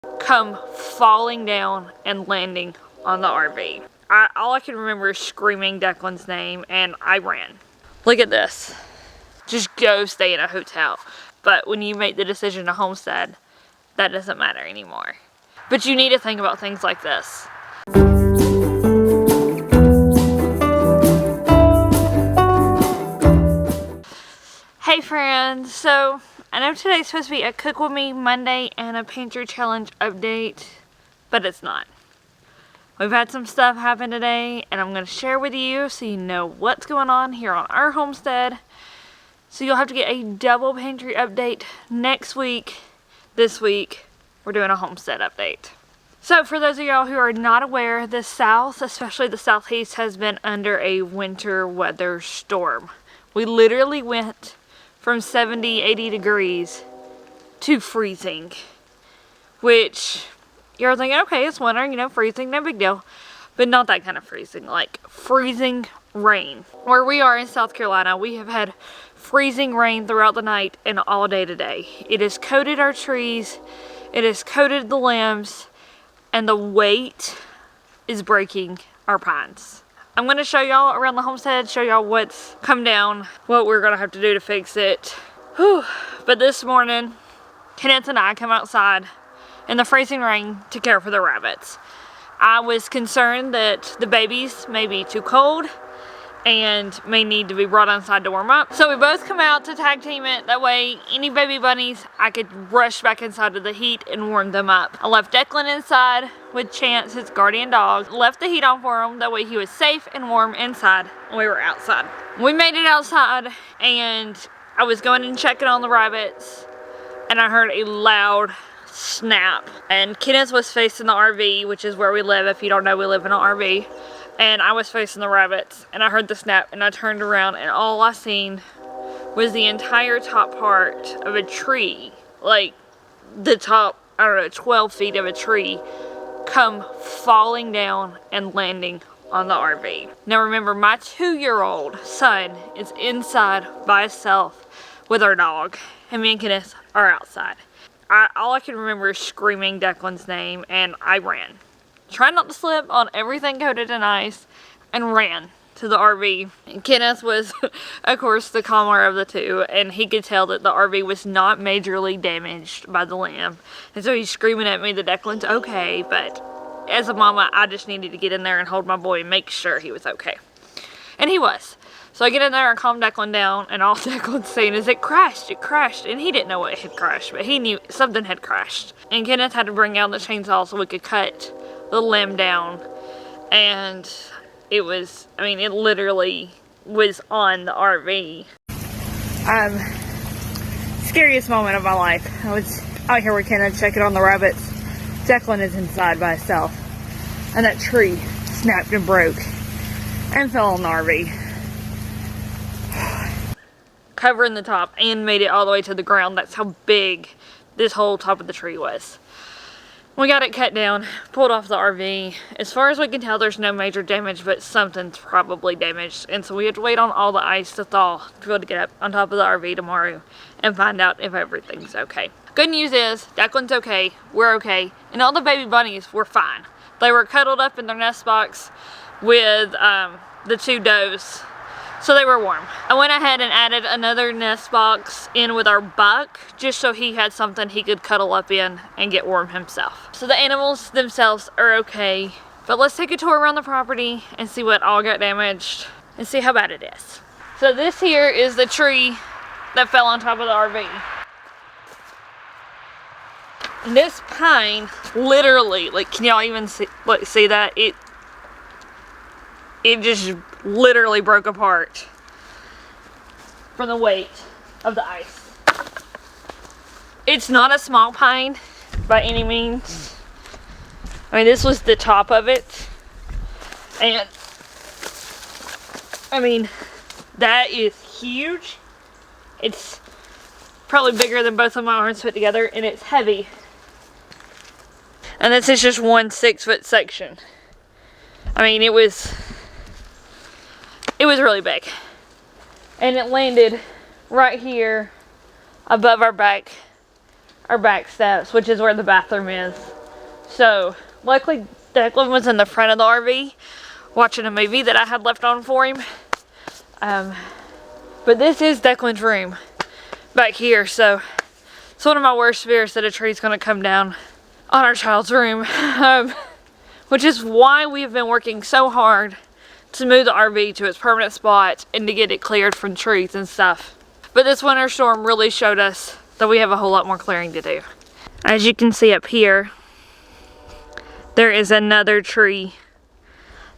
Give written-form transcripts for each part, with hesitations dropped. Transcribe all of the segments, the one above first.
come falling down and landing on the RV. All I can remember is screaming Declan's name, and I ran. Look at this. Just go stay in a hotel. But when you make the decision to homestead, that doesn't matter anymore. But you need to think about things like this. Hey friends, so I know today's supposed to be a Cook With Me Monday and a Pantry Challenge update, but it's not. We've had some stuff happen today, and I'm going to share with you so you know what's going on here on our homestead. So you'll have to get a double pantry update next week. This week, we're doing a homestead update. So for those of y'all who are not aware, the South, especially the Southeast, has been under a winter weather storm. We literally went from 70, 80 degrees to freezing, which you're thinking, okay, it's winter, you know, freezing, no big deal. But not that kind of freezing, like freezing rain. Where we are in South Carolina, we have had freezing rain throughout the night and all day today. It has coated our trees, it has coated the limbs, and the weight is breaking our pines. I'm going to show y'all around the homestead, show y'all what's come down, what we're going to have to do to fix it. Whew. But this morning, Kenneth and I come outside in the freezing rain to care for the rabbits. I was concerned that the babies may be too cold and may need to be brought inside to warm up. So we both come out to tag team it. That way, any baby bunnies, I could rush back inside to the heat and warm them up. I left Declan inside with Chance, his guardian dog. Left the heat on for him. That way he was safe and warm inside when we were outside. We made it outside and I was going and checking on the rabbits and I heard a loud snap. And Kenneth was facing the RV, which is where we live. If you don't know, we live in an RV. And I was facing the rabbits and I heard the snap and I turned around and all I seen was the entire top part of a tree, like the top, I don't know, 12 feet of a tree come falling down and landing on the RV. Now remember, my 2-year-old son is inside by himself with our dog and me and Kenneth are outside. All I can remember is screaming Declan's name, and I ran. Tried not to slip on everything coated in ice, and ran to the RV. And Kenneth was, of course, the calmer of the two, and he could tell that the RV was not majorly damaged by the limb. And so he's screaming at me that Declan's okay, but as a mama, I just needed to get in there and hold my boy and make sure he was okay. And he was. So I get in there and calm Declan down, and all Declan's saying is, it crashed, and he didn't know what had crashed, but he knew something had crashed. And Kenneth had to bring out the chainsaw so we could cut the limb down, and it was, I mean, it literally was on the RV. Scariest moment of my life. I was out here with Kenneth checking on the rabbits. Declan is inside by himself, and that tree snapped and broke and fell on the RV. Covering the top and made it all the way to the ground. That's how big this whole top of the tree was. We got it cut down, pulled off the RV. As far as we can tell, there's no major damage, but something's probably damaged. And so we have to wait on all the ice to thaw to be able to get up on top of the RV tomorrow and find out if everything's okay. Good news is, Declan's okay, we're okay, and all the baby bunnies were fine. They were cuddled up in their nest box with the 2 does. So they were warm. I went ahead and added another nest box in with our buck, just so he had something he could cuddle up in and get warm himself. So the animals themselves are okay, but let's take a tour around the property and see what all got damaged and see how bad it is. So this here is the tree that fell on top of the RV. And this pine, literally, like, can y'all even see that? It just literally broke apart from the weight of the ice. It's not a small pine by any means. I mean, this was the top of it. And, I mean, that is huge. It's probably bigger than both of my arms put together, and it's heavy. And this is just one 6-foot section. I mean, it was really big. And it landed right here above our back our back steps, which is where the bathroom is. So luckily Declan was in the front of the RV watching a movie that I had left on for him. But this is Declan's room back here, so it's one of my worst fears that a tree's gonna come down on our child's room. Which is why we've been working so hard to move the RV to its permanent spot and to get it cleared from trees and stuff. But this winter storm really showed us that we have a whole lot more clearing to do. As you can see up here, there is another tree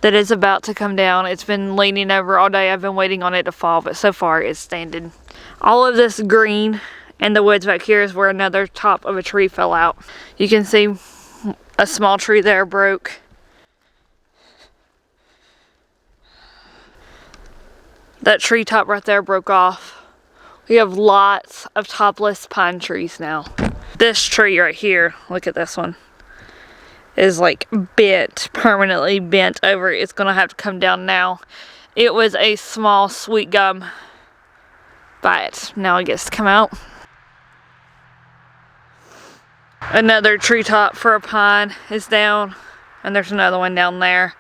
that is about to come down. It's been leaning over all day. I've been waiting on it to fall, but so far it's standing. All of this green and the woods back here is where another top of a tree fell out. You can see a small tree there broke. That tree top right there broke off. We have lots of topless pine trees now. This tree right here, look at this one, is like bent, permanently bent over. It's gonna have to come down now. It was a small sweet gum, but now it gets to come out. Another treetop for a pine is down, and there's another one down there.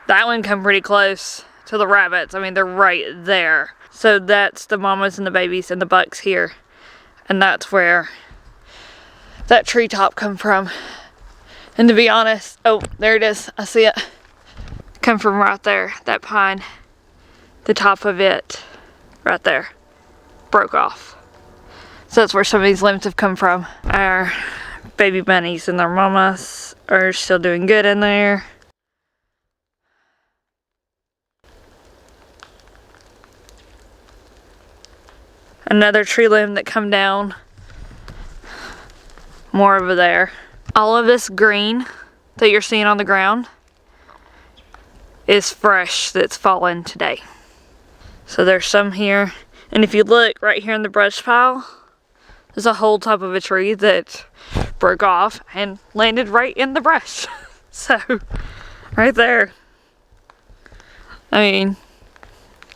That one come pretty close to the rabbits. I mean, they're right there. So that's the mamas and the babies and the bucks here, and that's where that treetop come from. And to be honest, oh, there it is. I see it. Come from right there. That pine, the top of it, right there, broke off. So that's where some of these limbs have come from. Our baby bunnies and their mamas are still doing good in there. Another tree limb that come down. More over there. All of this green that you're seeing on the ground is fresh that's fallen today. So there's some here. And if you look right here in the brush pile, there's a whole top of a tree that broke off and landed right in the brush. So, right there. I mean,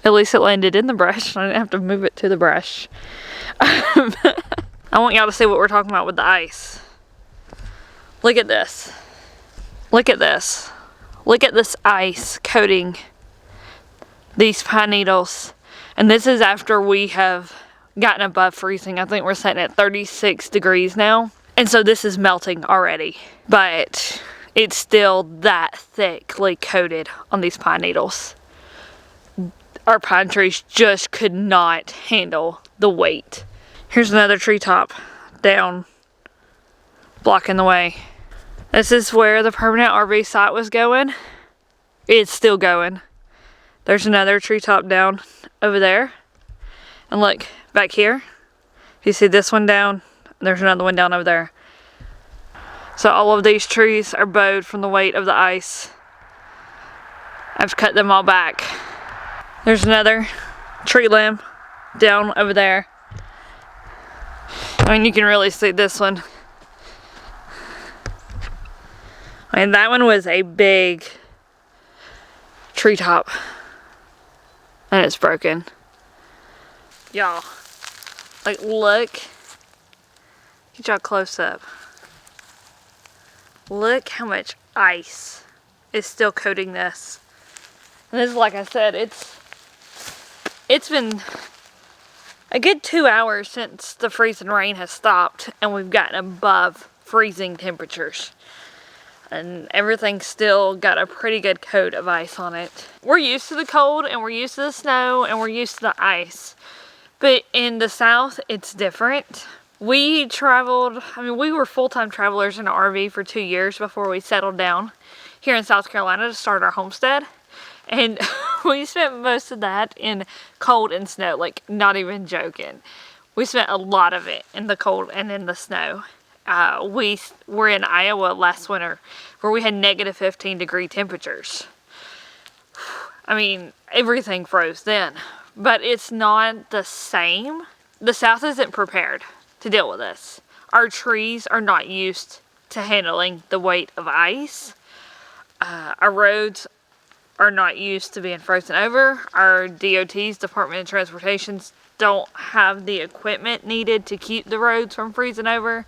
at least it landed in the brush. I didn't have to move it to the brush. I want y'all to see what we're talking about with the ice. Look at this. Look at this. Look at this ice coating these pine needles. And this is after we have gotten above freezing. I think we're sitting at 36 degrees now. And so this is melting already. But it's still that thickly coated on these pine needles. Our pine trees just could not handle the weight. Here's another treetop down, blocking the way. This is where the permanent RV site was going. It's still going. There's another treetop down over there. And look, back here, you see this one down, there's another one down over there. So all of these trees are bowed from the weight of the ice. I've cut them all back. There's another tree limb down over there. I mean, you can really see this one. I mean, that one was a big treetop. And it's broken. Y'all, like, look. Get y'all close up. Look how much ice is still coating this. And this is, like I said, it's been a good 2 hours since the freezing rain has stopped, and we've gotten above freezing temperatures. And everything's still got a pretty good coat of ice on it. We're used to the cold, and we're used to the snow, and we're used to the ice. But in the South, it's different. We traveled, I mean, we were full-time travelers in an RV for 2 years before we settled down here in South Carolina to start our homestead. And we spent most of that in cold and snow, like, not even joking. We spent a lot of it in the cold and in the snow. We were in Iowa last winter where we had negative 15-degree temperatures. I mean, everything froze then, but it's not the same. The South isn't prepared to deal with this. Our trees are not used to handling the weight of ice. Our roads are not used to being frozen over. Our DOTs, Department of Transportation, don't have the equipment needed to keep the roads from freezing over.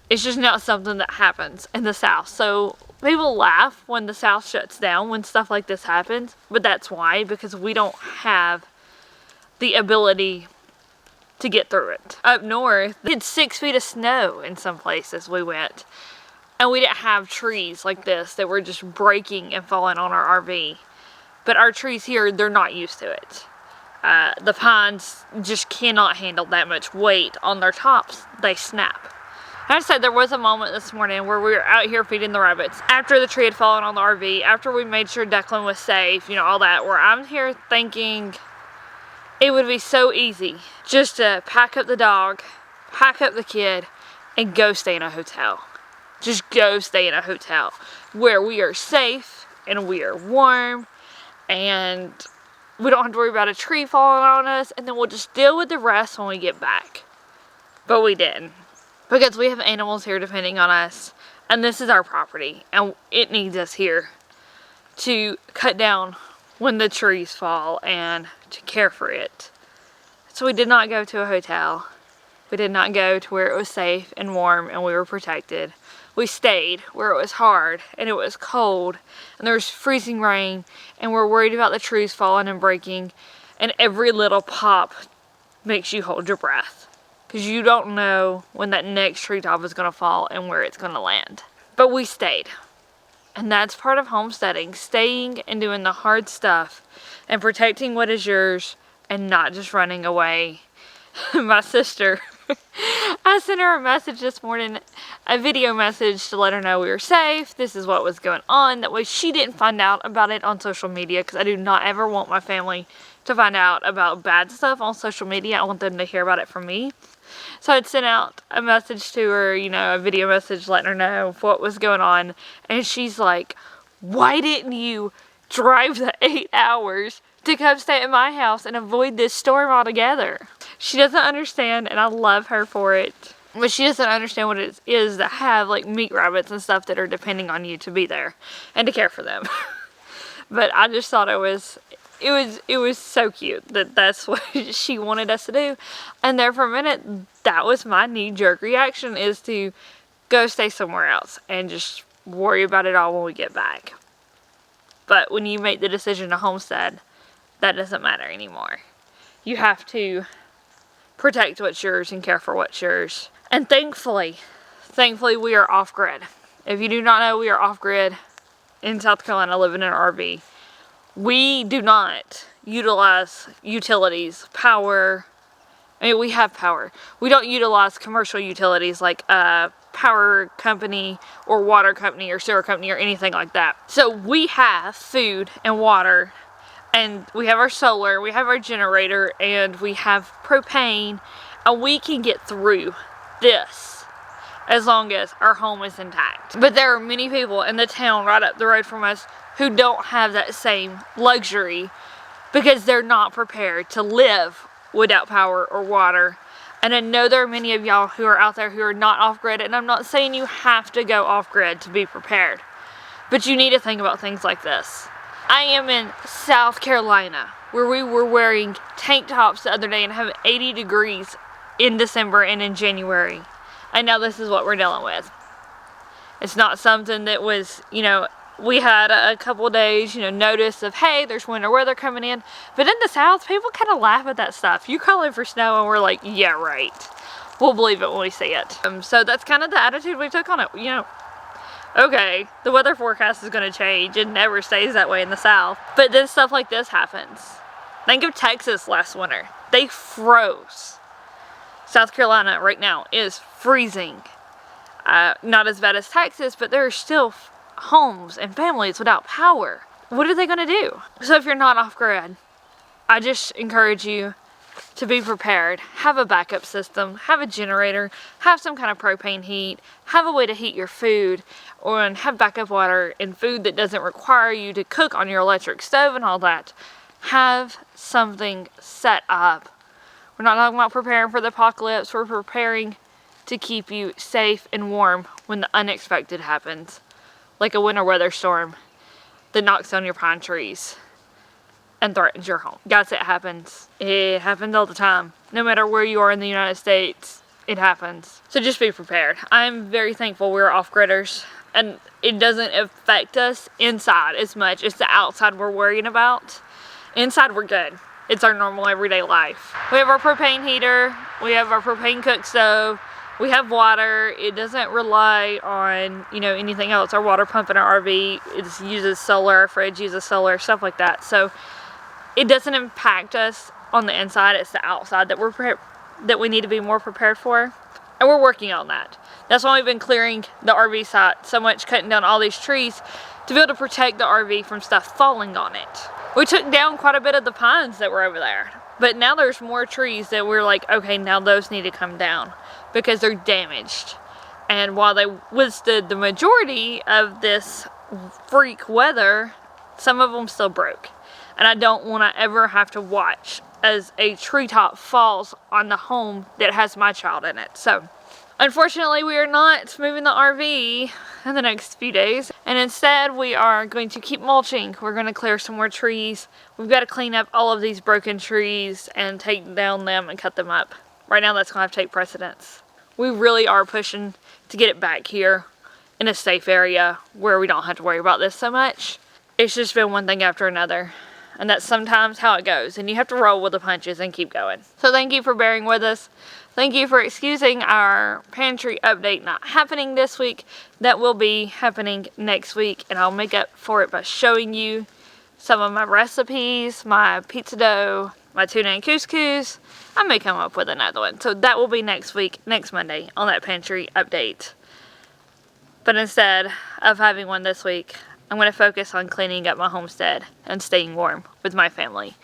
It's just not something that happens in the South. So people laugh when the South shuts down when stuff like this happens, but that's why, because we don't have the ability to get through it. Up north, we had 6 feet of snow in some places we went, and we didn't have trees like this that were just breaking and falling on our RV. But our trees here, they're not used to it. The pines just cannot handle that much weight on their tops. They snap. I said there was a moment this morning where we were out here feeding the rabbits after the tree had fallen on the RV, after we made sure Declan was safe, you know, all that, where I'm here thinking it would be so easy just to pack up the dog, pack up the kid, and go stay in a hotel. Just go stay in a hotel where we are safe and we are warm and we don't have to worry about a tree falling on us, and then we'll just deal with the rest when we get back. But we didn't. Because we have animals here depending on us, and this is our property, and it needs us here to cut down when the trees fall and to care for it. So we did not go to a hotel. We did not go to where it was safe and warm and we were protected. We stayed where it was hard and it was cold and there was freezing rain, and we're worried about the trees falling and breaking, and every little pop makes you hold your breath. Because you don't know when that next treetop is going to fall and where it's going to land. But we stayed. And that's part of homesteading. Staying and doing the hard stuff. And protecting what is yours. And not just running away. My sister, I sent her a message this morning. A video message to let her know we were safe. This is what was going on. That way she didn't find out about it on social media. Because I do not ever want my family to find out about bad stuff on social media. I want them to hear about it from me. So I'd sent out a message to her, you know, a video message letting her know what was going on. And she's like, why didn't you drive the 8 hours to come stay at my house and avoid this storm altogether? She doesn't understand, and I love her for it. But she doesn't understand what it is to have like meat rabbits and stuff that are depending on you to be there and to care for them. But I just thought it was so cute that that's what she wanted us to do. And there for a minute, that was my knee-jerk reaction, is to go stay somewhere else and just worry about it all when we get back. But when you make the decision to homestead, that doesn't matter anymore. You have to protect what's yours and care for what's yours. And thankfully we are off-grid. If you do not know, we are off-grid in South Carolina living in an RV. We do not utilize utilities, power. I mean, we have power. We don't utilize commercial utilities like a power company or water company or sewer company or anything like that. So we have food and water, and we have our solar, we have our generator, and we have propane, and we can get through this as long as our home is intact. But there are many people in the town right up the road from us who don't have that same luxury because they're not prepared to live without power or water. And I know there are many of y'all who are out there who are not off-grid, and I'm not saying you have to go off-grid to be prepared, but you need to think about things like this. I am in South Carolina, where we were wearing tank tops the other day and have 80 degrees in December and in January. And now this is what we're dealing with. It's not something that was, you know, we had a couple days, you know, notice of, hey, there's winter weather coming in. But in the South, people kind of laugh at that stuff. You call in for snow and we're like, yeah, right. We'll believe it when we see it. So that's kind of the attitude we took on it. You know, okay, the weather forecast is going to change. It never stays that way in the South. But then stuff like this happens. Think of Texas last winter. They froze. South Carolina right now is freezing. Not as bad as Texas, but there are still homes and families without power. What are they going to do? So if you're not off-grid, I just encourage you to be prepared. Have a backup system, have a generator, have some kind of propane heat, have a way to heat your food, and have backup water and food that doesn't require you to cook on your electric stove and all that. Have something set up. We're not talking about preparing for the apocalypse. We're preparing to keep you safe and warm when the unexpected happens. Like a winter weather storm that knocks down your pine trees and threatens your home. Guys, it happens. It happens all the time. No matter where you are in the United States, it happens. So just be prepared. I'm very thankful we're off-gridders, and it doesn't affect us inside as much. It's the outside we're worrying about. Inside we're good. It's our normal everyday life. We have our propane heater, we have our propane cook stove, we have water. It doesn't rely on, you know, anything else. Our water pump in our RV uses solar, our fridge uses solar, stuff like that. So it doesn't impact us on the inside. It's the outside that we need to be more prepared for. And we're working on that. That's why we've been clearing the RV site so much, cutting down all these trees to be able to protect the RV from stuff falling on it. We took down quite a bit of the pines that were over there, but now there's more trees that we're like, okay, now those need to come down because they're damaged. And while they withstood the majority of this freak weather, some of them still broke. And I don't want to ever have to watch as a treetop falls on the home that has my child in it. So unfortunately, we are not moving the RV in the next few days, and instead we are going to keep mulching. We're going to clear some more trees. We've got to clean up all of these broken trees and take down them and cut them up. Right now that's going to have to take precedence. We really are pushing to get it back here in a safe area where we don't have to worry about this so much. It's just been one thing after another. And that's sometimes how it goes. And you have to roll with the punches and keep going. So thank you for bearing with us. Thank you for excusing our pantry update not happening this week. That will be happening next week. And I'll make up for it by showing you some of my recipes, my pizza dough, my tuna and couscous. I may come up with another one. So that will be next week, next Monday, on that pantry update. But instead of having one this week, I'm going to focus on cleaning up my homestead and staying warm with my family.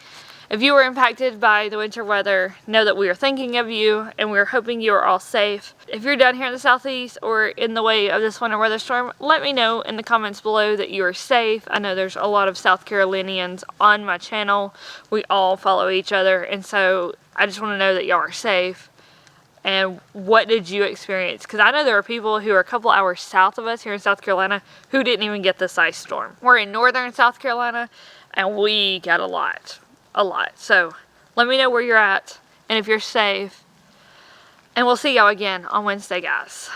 If you were impacted by the winter weather, know that we are thinking of you and we're hoping you are all safe. If you're down here in the southeast or in the way of this winter weather storm, let me know in the comments below that you are safe. I know there's a lot of South Carolinians on my channel. We all follow each other, and so I just want to know that y'all are safe. And what did you experience? Because I know there are people who are a couple hours south of us here in South Carolina who didn't even get this ice storm. We're in northern South Carolina and we got a lot. So let me know where you're at and if you're safe. And we'll see y'all again on Wednesday, guys.